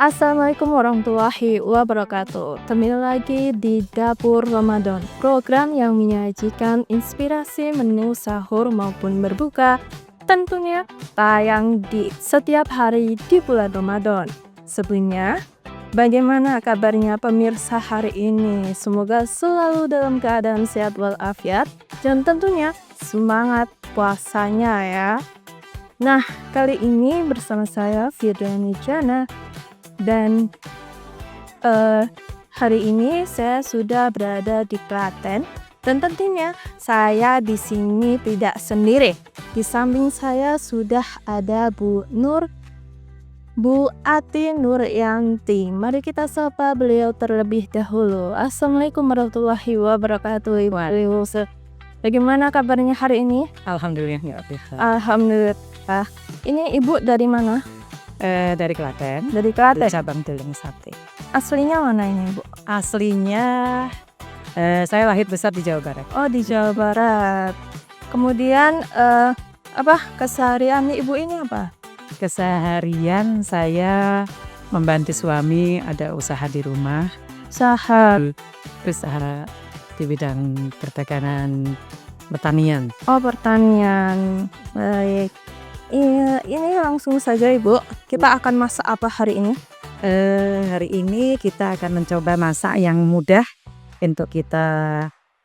Assalamualaikum warahmatullahi wabarakatuh. Kembali lagi di Dapur Ramadan, program yang menyajikan inspirasi menu sahur maupun berbuka, tentunya tayang di setiap hari di bulan Ramadan. Sebelumnya, bagaimana kabarnya pemirsa hari ini? Semoga selalu dalam keadaan sehat walafiat dan tentunya semangat puasanya ya. Nah, kali ini bersama saya Firdaini Jana. Dan hari ini saya sudah berada di Klaten dan tentunya saya di sini tidak sendiri. Di samping saya sudah ada Bu Ati Nuryanti. Mari kita sapa beliau terlebih dahulu. Assalamualaikum warahmatullahi wabarakatuh. Ibu. Bagaimana kabarnya hari ini? Alhamdulillah ya. Alhamdulillah. Ini Ibu dari mana? Dari Klaten. Dari Klaten. Cabang Deling Sate. Aslinya mana ini, Bu? Aslinya saya lahir besar di Jawa Barat. Oh, di Jawa Barat. Kemudian keseharian Ibu ini apa? Keseharian saya membantu suami, ada usaha di rumah, Usaha di bidang perdagangan pertanian. Oh, pertanian. Baik. Ini langsung saja Ibu. Kita akan masak apa hari ini? Hari ini kita akan mencoba masak yang mudah untuk kita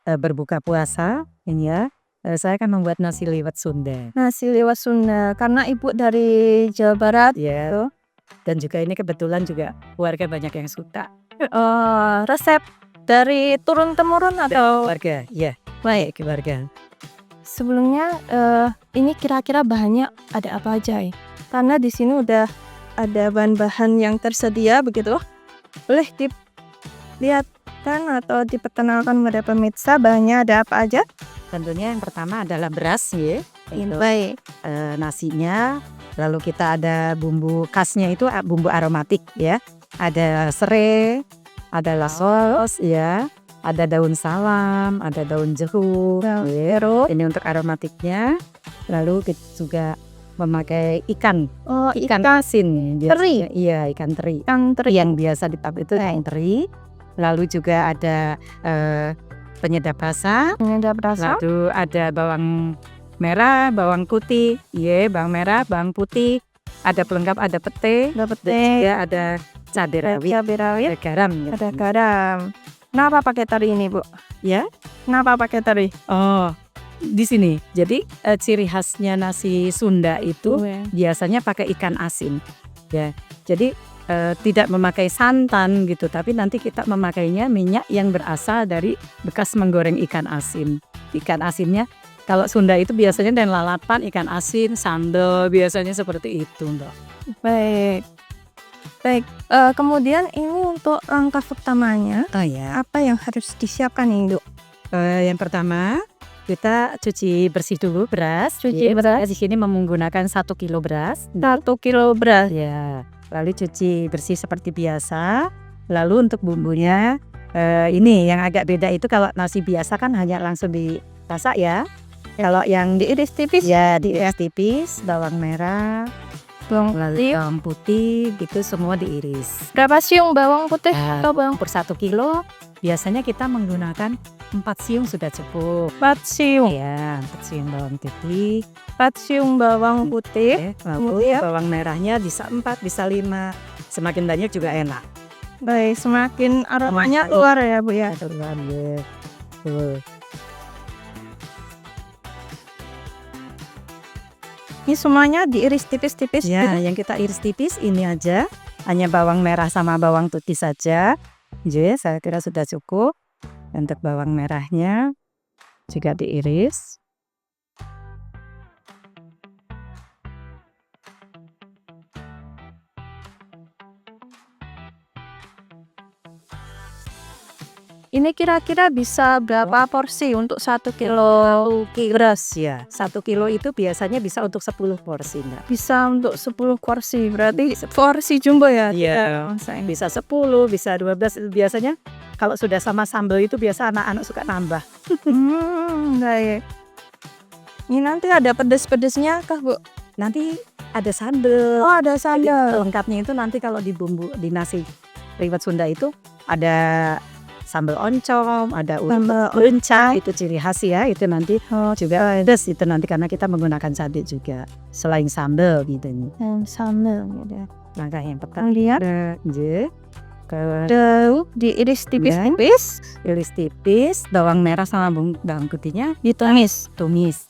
berbuka puasa. Ini ya. Saya akan membuat nasi liwet Sunda. Nasi liwet Sunda. Karena Ibu dari Jawa Barat. Ya. Dan juga ini kebetulan juga keluarga banyak yang suka. Resep dari turun temurun atau keluarga? Ya. Baik, keluarga. Sebelumnya ini kira-kira bahannya ada apa aja ya? Karena di sini udah ada bahan-bahan yang tersedia begitu. Boleh dilihatkan atau diperkenalkan kepada pemirsa bahannya ada apa aja? Tentunya yang pertama adalah beras ya. Baik. Nasinya, lalu kita ada bumbu khasnya itu bumbu aromatik ya. Ada serai, ada laos ya. Ada daun salam, ada daun jeruk, ini untuk aromatiknya. Lalu kita juga memakai ikan asin, teri. Iya, ikan teri. Ikan teri yang biasa ditap itu ikan teri. Lalu juga ada penyedap rasa. Lalu ada bawang merah, bawang putih, bawang merah, bawang putih. Ada pelengkap, ada pete. Juga ada cabai rawit, garam. Ada garam. Kenapa pakai teri ini, Bu? Ya, kenapa pakai teri? Oh, di sini. Jadi ciri khasnya nasi Sunda itu biasanya pakai ikan asin. Ya, jadi tidak memakai santan gitu, tapi nanti kita memakainya minyak yang berasal dari bekas menggoreng ikan asin. Ikan asinnya kalau Sunda itu biasanya dan lalapan, ikan asin, sambal, biasanya seperti itu, Mbak. Baik, kemudian ini untuk langkah pertamanya, apa yang harus disiapkan nih, Dok? Yang pertama, kita cuci bersih dulu beras. Beras. Di sini menggunakan 1 kilo beras. 1 kilo beras. Ya, lalu cuci bersih seperti biasa. Lalu untuk bumbunya, ini yang agak beda itu kalau nasi biasa kan hanya langsung dimasak ya. Kalau yang diiris tipis? Ya, diiris tipis, bawang merah. Bawang putih gitu semua diiris. Berapa siung bawang putih? Bawang per 1 kilo biasanya kita menggunakan 4 siung sudah cukup. 4 siung? Ya, 4 siung bawang putih. 4 siung bawang putih. Lalu bawang merahnya bisa 4, bisa 5. Semakin banyak juga enak. Baik, semakin aromanya keluar ya, Bu ya. Keluar ya. Ini semuanya diiris tipis-tipis ya, gitu? Yang kita iris tipis ini aja, hanya bawang merah sama bawang putih saja. Jadi saya kira sudah cukup. Untuk bawang merahnya juga diiris. Ini kira-kira bisa berapa porsi untuk 1 kilo beras? Ya, 1 kilo itu biasanya bisa untuk 10 porsi, Mbak. Bisa untuk 10 porsi, berarti porsi jumbo ya? Iya, bisa 10, bisa 12. Biasanya kalau sudah sama sambal itu biasa anak-anak suka nambah. Baik. Ini nanti ada pedes-pedesnya kah, Bu? Nanti ada sambel. Oh, ada sambal. Lengkapnya itu nanti kalau di bumbu di nasi liwet Sunda itu ada sambal oncom, ada Sambal lenca, itu ciri khas ya. Itu nanti juga pedas itu nanti karena kita menggunakan cabai juga selain sambal gitu nih. Sambal gitu. Langkah yang pertama Lihat daun diiris tipis-tipis, iris tipis, bawang merah sama bawang putihnya ditumis. tumis.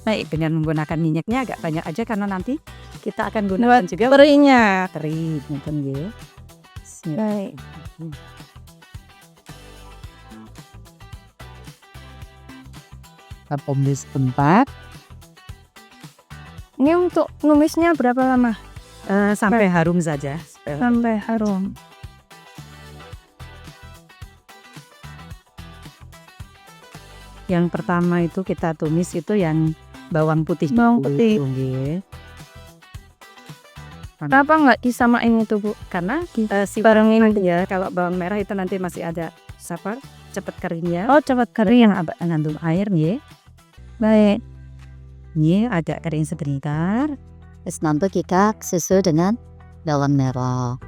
Baik, dengan menggunakan minyaknya agak banyak aja karena nanti kita akan gunakan juga Terinya. teri, gitu nggih. Baik. Kita tumis tempat Ini untuk numisnya berapa lama? sampai harum saja. Sampai harum. Yang pertama itu kita tumis itu yang bawang putih. Bawang putih. Nggih. Kenapa nggak disamain itu, Bu? Karena si Barengin. ya kalau bawang merah itu nanti masih ada cepat keringnya. Oh, cepat kering. Mengandung air nggih. Baik. Nggih, agak kering sebentar. Terus nanti kita susul dengan bawang merah.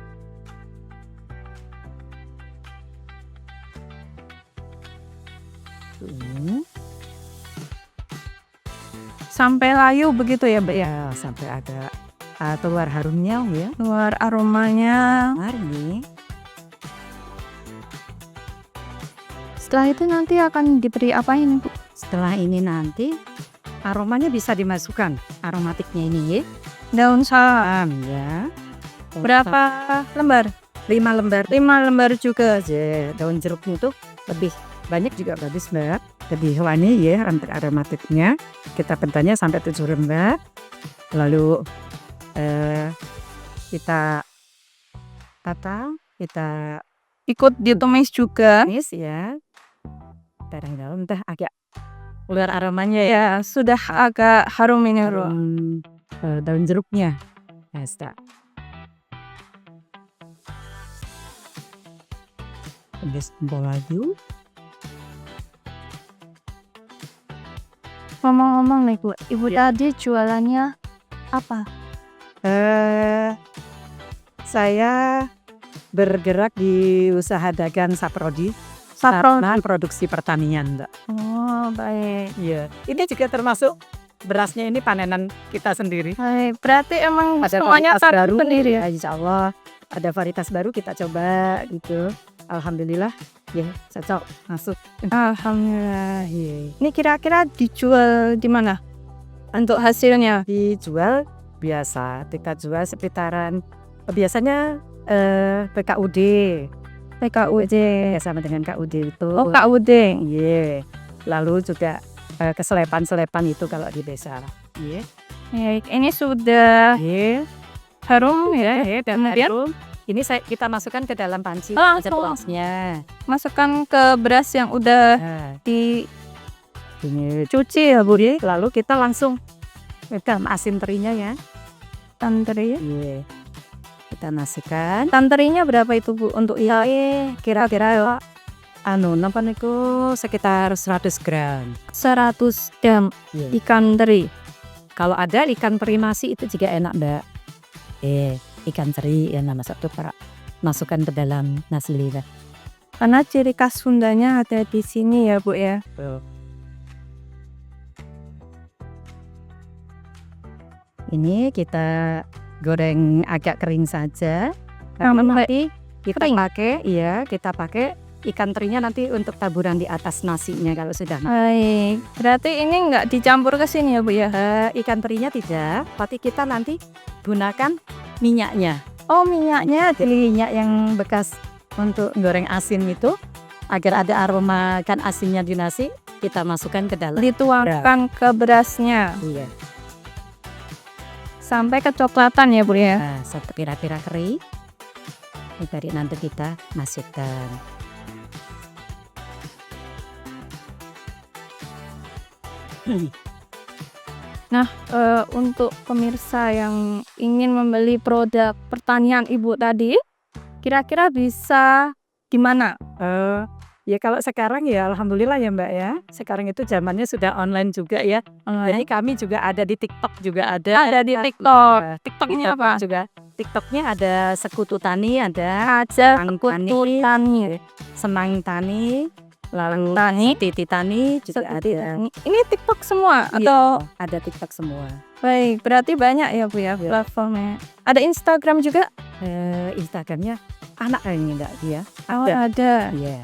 Sampai layu begitu ya, Mbak ya? Ya, sampai ada keluar harumnya ya. Keluar aromanya. Mari. Setelah itu nanti akan diberi apain, Bu? Setelah ini nanti aromanya bisa dimasukkan aromatiknya ini ya. Daun salam. Ya. Berapa lembar? 5 lembar 5 lembar juga. aja. Daun jeruknya itu lebih banyak juga bagus Mbak. Lebih wangi ya untuk aromatiknya. Kita pentanya sampai 7 lembar. Lalu kita tata, kita Ikut ditumis juga. tumis ya. Terang dalam entah agak keluar aromanya ya. Ya, sudah agak harum ini, Bu. Daun jeruknya. Ya, sudah. Habis tempol lagi. Ngomong-ngomong nih, Bu, Ibu tadi jualannya apa? Saya bergerak di usaha dagang saprodi, Saprodi. sarana produksi pertanian, Mbak. Oh, baik. Iya, ini juga termasuk berasnya ini panenan kita sendiri. Baik, berarti emang Ada semuanya varietas baru sendiri ya? Insya Allah ada varietas baru kita coba gitu. Alhamdulillah, ya cocok masuk. Alhamdulillah. Iya. Ini kira-kira dijual di mana? Untuk hasilnya? Dijual biasa, kita jual sekitaran biasanya PKUD. PKUD. Ya sama dengan KUD itu. Oh, KUD. Iya. Lalu juga keselepan itu kalau di desa. Iya. Baik, ini sudah Iya. harum ya. Dan Kemudian ini kita masukkan ke dalam panci. langsung Ceplasnya. masukkan ke beras yang udah Nah, dicuci ini ya, Bu. lalu kita langsung pegang asin terinya ya. Tanteri. Iya. Kita masukkan. Tanterinya berapa itu, Bu, untuk Kira-kira ya napa niku sekitar 100 gram. 100 gram Iya. ikan teri. Kalau ada ikan peri masi itu juga enak, Mbak. Ikan teri ya nama satu para masukkan ke dalam nasi liwet. Karena ciri khas Sundanya ada di sini ya, Bu ya. Ini kita goreng agak kering saja. Karena Sampai nanti kita kering? pakai ikan terinya nanti untuk taburan di atas nasinya kalau sudah. Baik, berarti ini nggak dicampur ke sini ya, Bu ya? Ikan terinya tidak, tapi kita nanti gunakan minyaknya. Oh, minyaknya Minyak yang bekas untuk goreng asin itu agar ada aroma ikan asinnya di nasi, kita masukkan ke dalam. dituangkan ke berasnya Iya. sampai kecoklatan ya, Bu ya? Nah, satu kira-kira kering. Ini tadi nanti kita masukkan. Untuk pemirsa yang ingin membeli produk pertanian Ibu tadi, kira-kira bisa di mana? Ya kalau sekarang ya alhamdulillah ya Mbak ya. Sekarang itu zamannya sudah online juga ya. Jadi kami juga ada di TikTok juga ada. Ada di TikTok. TikToknya apa? Juga. TikToknya ada Sekutu Tani, ada Ada Sekutu Tani. Senang Tani, lalu Tani. Titi Tani juga ada. Ini TikTok semua Iya, atau ada TikTok semua. baik, berarti banyak ya Bu ya platformnya. Ada Instagram juga? Instagramnya anak kayaknya enggak dia. Oh, ada. Iya.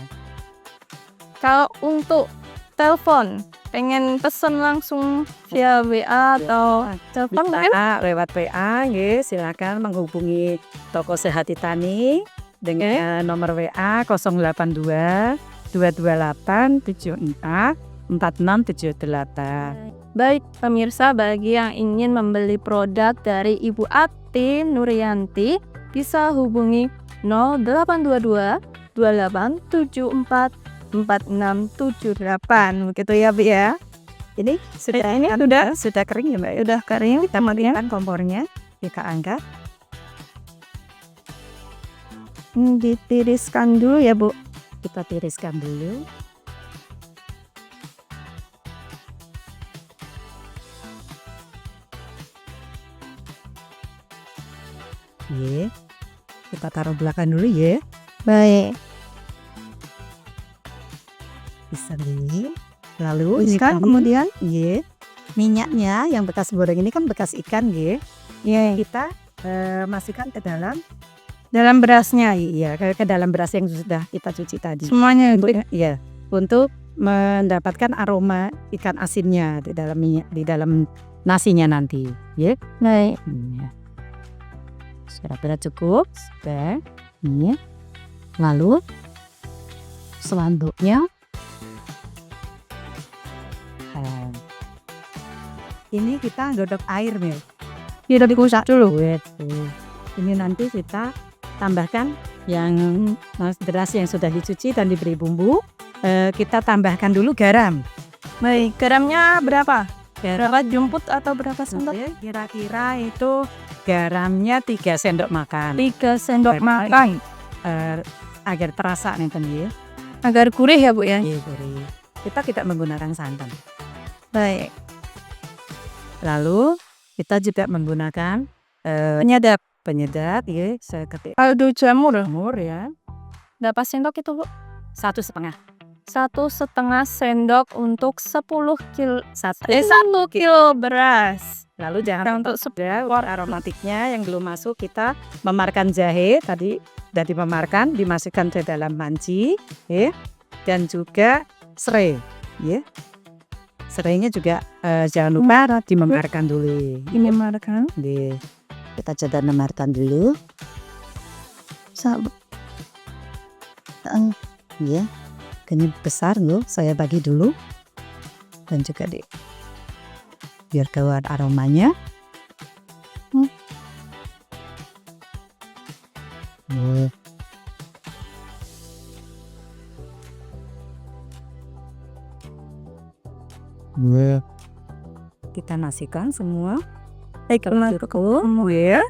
Kalau untuk telepon, pengen pesen langsung via WA atau telepon kan? Bisa lewat WA, nggih, silakan menghubungi Toko Sehati Tani dengan nomor WA 082 228 74 4678. Baik pemirsa, bagi yang ingin membeli produk dari Ibu Ati Nuryanti bisa hubungi 0822 2874 4678 begitu ya Bu ya. Ini sudah kering ya Mbak ya? Sudah kering, Kita matikan kompornya, kita angkat. Ditiriskan dulu ya Bu. Kita tiriskan dulu. Ye. Kita taruh belakang dulu ya. Baik. Bisa nih. Lalu ini Kan kemudian ye, minyaknya yang bekas goreng ini kan bekas ikan ye. ya Kita masukkan ke dalam berasnya ke dalam beras yang sudah kita cuci tadi. semuanya Untuk, Bu. ya, untuk mendapatkan aroma ikan asinnya di dalam minyak, di dalam nasinya nanti, ya. Baik. Ya. Sudah cukup, sudah. Ini. Lalu selanjutnya ini kita godok air nih. Kita dikusak dulu. Ini nanti kita tambahkan yang beras yang sudah dicuci dan diberi bumbu. Kita tambahkan dulu garam. Baik, garamnya berapa? Garam Berapa jumput atau berapa sendok? kira-kira itu garamnya 3 sendok makan. 3 sendok Baik. makan. Agar terasa nih ya. Agar gurih ya Bu ya. Kita tidak menggunakan santan. Baik. Lalu kita juga menggunakan penyedap ya, seperti Kaldu jamur. jamur ya. Berapa sendok itu Bu? 1,5. 1,5 sendok untuk 10 kilo 1 kilo beras. Lalu jangan untuk sudah aromatiknya yang belum masuk, kita memarkan jahe tadi dari memarkan dimasukkan ke dalam panci ya, dan juga serai ya. Serainya juga jangan lupa dimemarkan dulu. Ini markan. Kita coba memarkan dulu. Ya, ini besar loh. Saya bagi dulu. Dan juga biar keluar aromanya. Kita nasikan semua.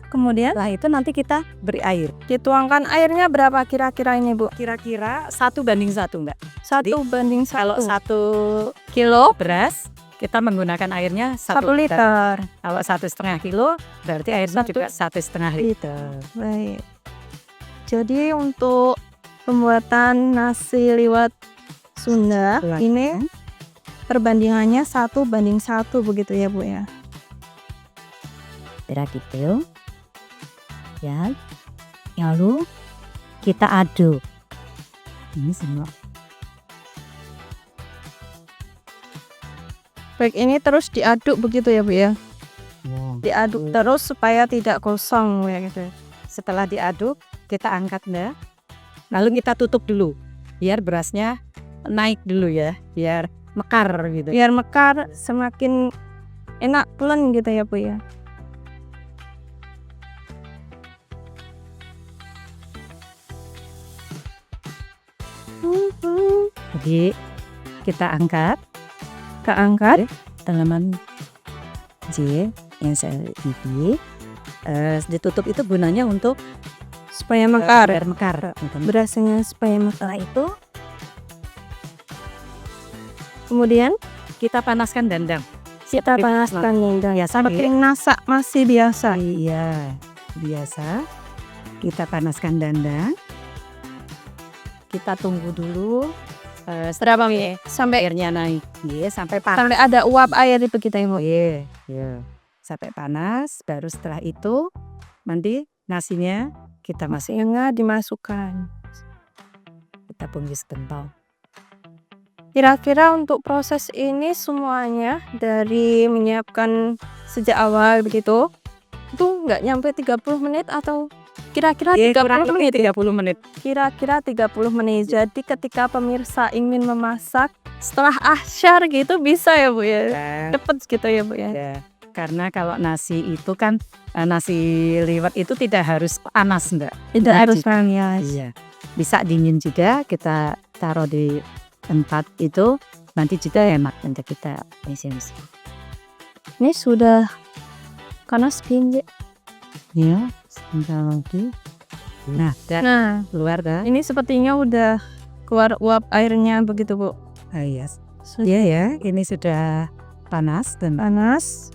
Kemudian Setelah itu nanti kita beri air. dituangkan airnya berapa kira-kira ini Bu? Kira-kira 1:1 Mbak. 1:1. Kalau 1 kilo beras kita menggunakan airnya 1 1 liter. Kalau 1,5 kilo berarti airnya juga 1,5 liter. Baik. Jadi untuk pembuatan nasi liwet Sunda ini perbandingannya 1:1 begitu ya Bu ya. Kira gitu. Ya. Lalu kita aduk. Ini semua. Baik, ini terus diaduk begitu ya Bu ya. Diaduk terus supaya tidak gosong ya gitu. Setelah diaduk kita angkat Mbak. Lalu kita tutup dulu biar berasnya naik dulu ya, biar mekar gitu. Biar mekar, semakin enak pulen gitu ya Bu ya. Jadi kita angkat tanaman J yang saya ini. Ditutup itu gunanya untuk Supaya mekar. biar mekar. Berasnya supaya mekar. Setelah itu Kemudian kita panaskan dandang. kita panaskan dandang. Ya, Seperti masak masih biasa. Iya, biasa. Kita panaskan dandang. Kita tunggu dulu Berapa menit? Sampai airnya naik. Iya, sampai panas. sampai ada uap air itu kita Ibu. Iya, iya. Sampai panas, baru setelah itu nanti nasinya kita Nasinya dimasukkan. kita tunggu sebentar. Kira-kira untuk proses ini semuanya dari menyiapkan sejak awal begitu, itu nggak nyampe 30 menit atau kira-kira 30 menit? 30 menit. Kira-kira 30 menit. Jadi ketika pemirsa ingin memasak setelah asyar gitu bisa ya Bu ya? Cepet gitu ya Bu ya? Ya, karena kalau nasi itu kan nasi liwet itu tidak harus panas, Mbak. Tidak Nah, harus panas. Iya. Bisa dingin juga, kita taruh di tempat itu, nanti juga enak untuk kita isi. Ini sudah panas pinje. Ya, sebentar lagi. Nah, Nah, keluar dah. ini sepertinya udah keluar uap airnya begitu Bu. Iya. Iya ya, ini sudah panas dan Panas.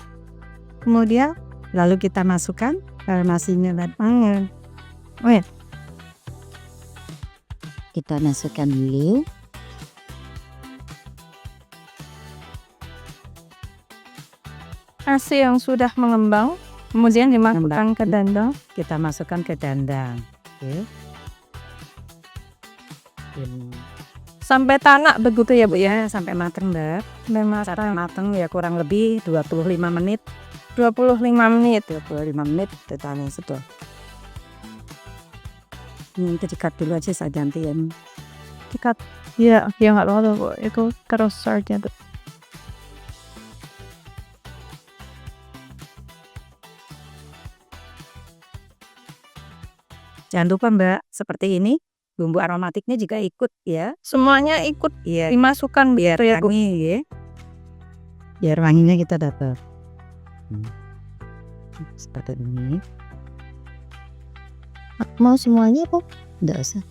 Kemudian lalu kita masukkan nasinya dan Kita masukkan dulu. nasi yang sudah mengembang, kemudian dimasukkan ke dandang. kita masukkan ke dandang. Oke. Sampai tanak begitu ya Bu Ya, ya? sampai matang, Mbak. Sampai Sampai matang ya kurang lebih 25 menit. 25 menit. 25 menit totalnya sudah. Ini kita dikat dulu aja saya ganti ya. Dikat. Ya nggak apa-apa Bu. Itu terus saja tuh. Jangan lupa Mbak, seperti ini bumbu aromatiknya juga ikut ya. Semuanya ikut Iya, dimasukkan biar begitu ya Bu. wangi ya. Biar wanginya kita dapat. Seperti ini. Mau semuanya Bu? Enggak usah.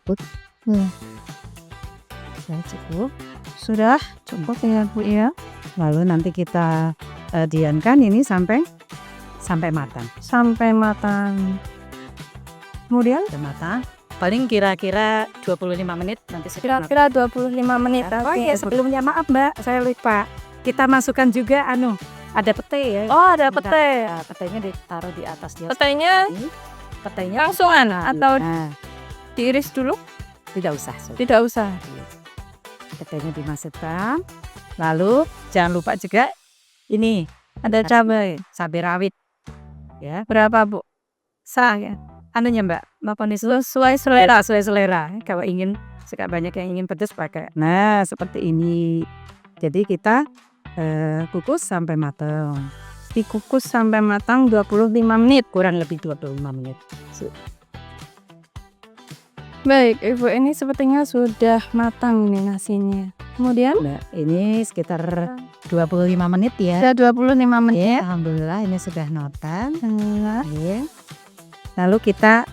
Cukup. Ya, cukup. Sudah cukup ya Bu ya. Lalu nanti kita diamkan ini sampai matang. Sampai matang. Kemudian Sudah matang. Paling kira-kira 25 menit nanti sudah matang. kira-kira 25 menit. Oh ya, sebelumnya maaf Mbak, saya lupa. Kita masukkan juga ada pete ya. Oh ada pete. Nah, petenya ditaruh di atas dia. Petenya Ini, petenya langsungan atau nah, diiris dulu? tidak usah. Tidak usah. Petenya dimasukkan. Lalu jangan lupa juga ini Ada cabai. cabai rawit. Ya, Berapa Bu? Sah ya. anunya Mbak, apa nih Sesuai selera. sesuai selera. Kalau ingin suka banyak yang ingin pedas pakai. Nah, seperti ini. Jadi kita kukus sampai matang. Dikukus sampai matang 25 menit. Kurang lebih 25 menit. Baik, Ibu ini sepertinya sudah matang nih nasinya. Kemudian Nah, ini sekitar 25 menit ya. sudah 25 menit. Alhamdulillah ini sudah matang. Nah, Ya. Lalu kita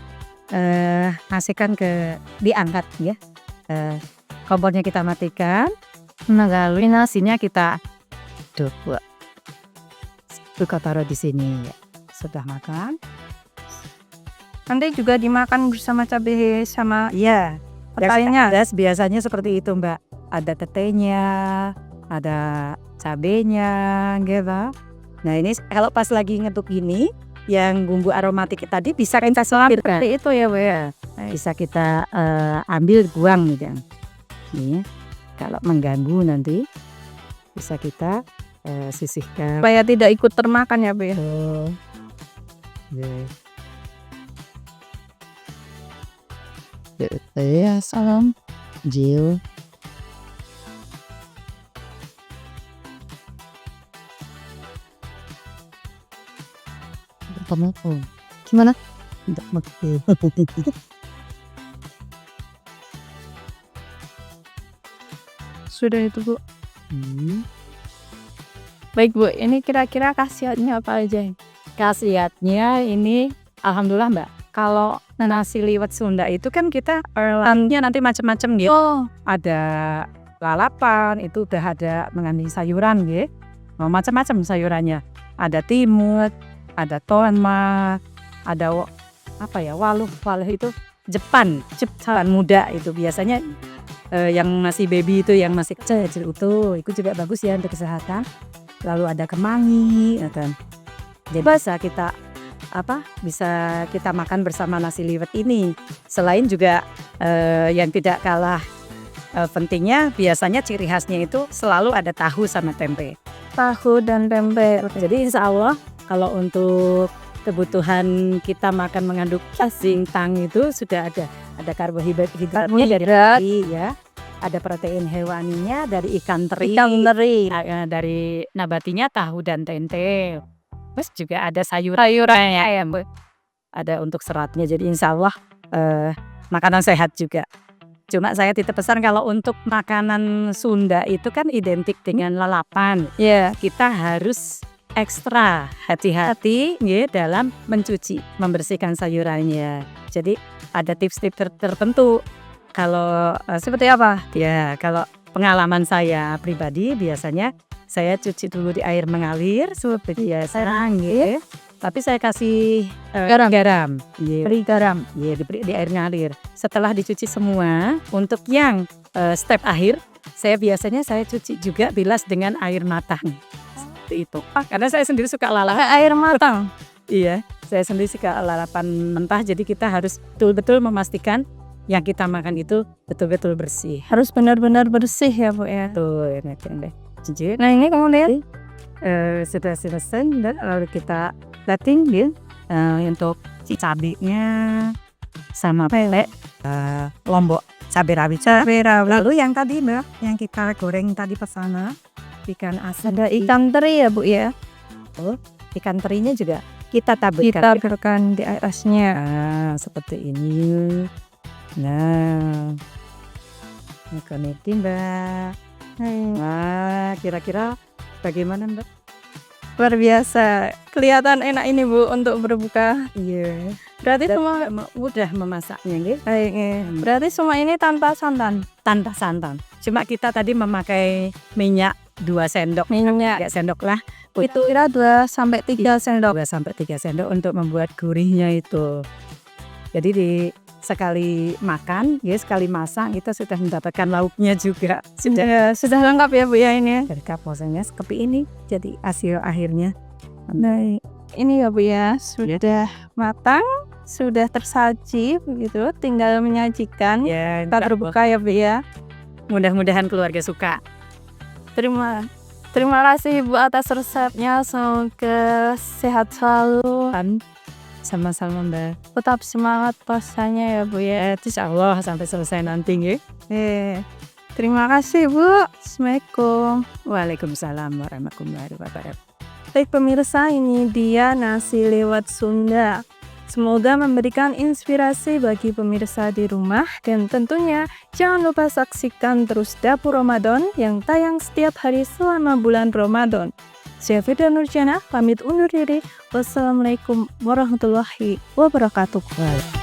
masukkan diangkat ya. Kompornya kita matikan. Lalu nasinya kita kita taruh di sini ya. Sudah makan. nanti juga dimakan bersama cabai sama Iya. petainya. Biasanya seperti itu Mbak. Ada tetenya, ada cabenya, gitu. Nah ini kalau pas lagi ngetuk ini, yang bumbu aromatik tadi bisa kita selampirkan. Seperti itu ya Bu ya. Bisa kita ambil buang gitu. Nih, kalau mengganggu nanti bisa kita sisihkan. Supaya tidak ikut termakan ya Bu ya. Ya, salam. Jill. Telepon. Gimana? Tidak makin. Sudah itu Bu. Baik Bu, ini kira-kira khasiatnya apa aja? Khasiatnya ini alhamdulillah Mbak. Kalau nasi liwet Sunda itu kan kita lauknya nanti macam-macam gitu. Oh, Ada lalapan, itu udah ada mengandung sayuran gitu. Macam-macam sayurannya. Ada timun, ada tomat, ada waluh itu Jepang muda itu biasanya yang masih baby itu yang masih kecil itu juga bagus ya untuk kesehatan. Lalu ada kemangi, kan. Jadi bisa kita makan bersama nasi liwet ini. Selain juga yang tidak kalah pentingnya, biasanya ciri khasnya itu selalu ada tahu sama tempe. tahu dan tempe. Jadi insya Allah kalau untuk kebutuhan kita makan mengandung sintang itu sudah ada karbohidratnya dari nasi, ya. Ada protein hewaninya dari ikan teri. Dari nabatinya tahu dan tempe. Terus juga ada sayurannya ya, ada untuk seratnya. Jadi insya Allah makanan sehat juga. Cuma saya titip pesan kalau untuk makanan Sunda itu kan identik dengan lalapan. Ya, Kita harus ekstra hati-hati ya dalam membersihkan sayurannya. Jadi ada tips-tips tertentu. Kalau seperti apa? ya kalau pengalaman saya pribadi biasanya saya cuci dulu di air mengalir seperti biasa gitu. Tapi saya kasih garam. Beri garam. Ya, diberi di air ngalir. Setelah dicuci semua, untuk yang step akhir, saya biasanya cuci juga bilas dengan air matang. Seperti itu. Karena saya sendiri suka lalapan. Air matang. Iya, saya sendiri suka lalapan mentah. Jadi kita harus betul-betul memastikan yang kita makan itu betul-betul bersih. Harus benar-benar bersih ya Bu ya. Tuh, ini deh. Jujur. Nah ini kemudian Sudah selesai dan lalu kita plating ya untuk cabenya sama pele lombok cabai rawit. Lalu yang tadi Mbak, yang kita goreng tadi pesanan ikan asin. ada ikan teri ya Bu ya. Ikan terinya juga kita taburkan. Kita berikan di atasnya. Nah, seperti ini. Nah, ini Mbak. Nah, kira-kira bagaimana Mbak? Luar biasa. Kelihatan enak ini Bu untuk berbuka. Iya. Berarti Dan semua mudah memasaknya gitu. berarti semua ini tanpa santan. Tanpa santan. Cuma kita tadi memakai minyak 2 sendok. Minumnya 3 sendok lah. itu kira 2 sampai 3 sendok. 2 sampai 3 sendok untuk membuat gurihnya itu. Jadi sekali makan, ya sekali masak kita sudah mendapatkan lauknya juga. Sudah lengkap ya Bu ya ini. Dari kaposnya seperti ini. Jadi hasil akhirnya. Nah, ini ya Bu ya sudah matang, sudah tersaji begitu, tinggal menyajikan. Ya, Kita berbuka ya Bu ya. mudah-mudahan keluarga suka. Terima kasih Bu atas resepnya. Semoga sehat selalu. Sama-sama Mbak. Tetap semangat puasanya ya Bu ya. Insya Allah sampai selesai nanti ya. Terima kasih Bu. Assalamualaikum. Waalaikumsalam warahmatullahi wabarakatuh. Baik pemirsa, ini dia nasi liwet Sunda. Semoga memberikan inspirasi bagi pemirsa di rumah. Dan tentunya jangan lupa saksikan terus Dapur Ramadan yang tayang setiap hari selama bulan Ramadan. Saya Firda Nurjana, pamit undur diri. Wassalamualaikum warahmatullahi wabarakatuh.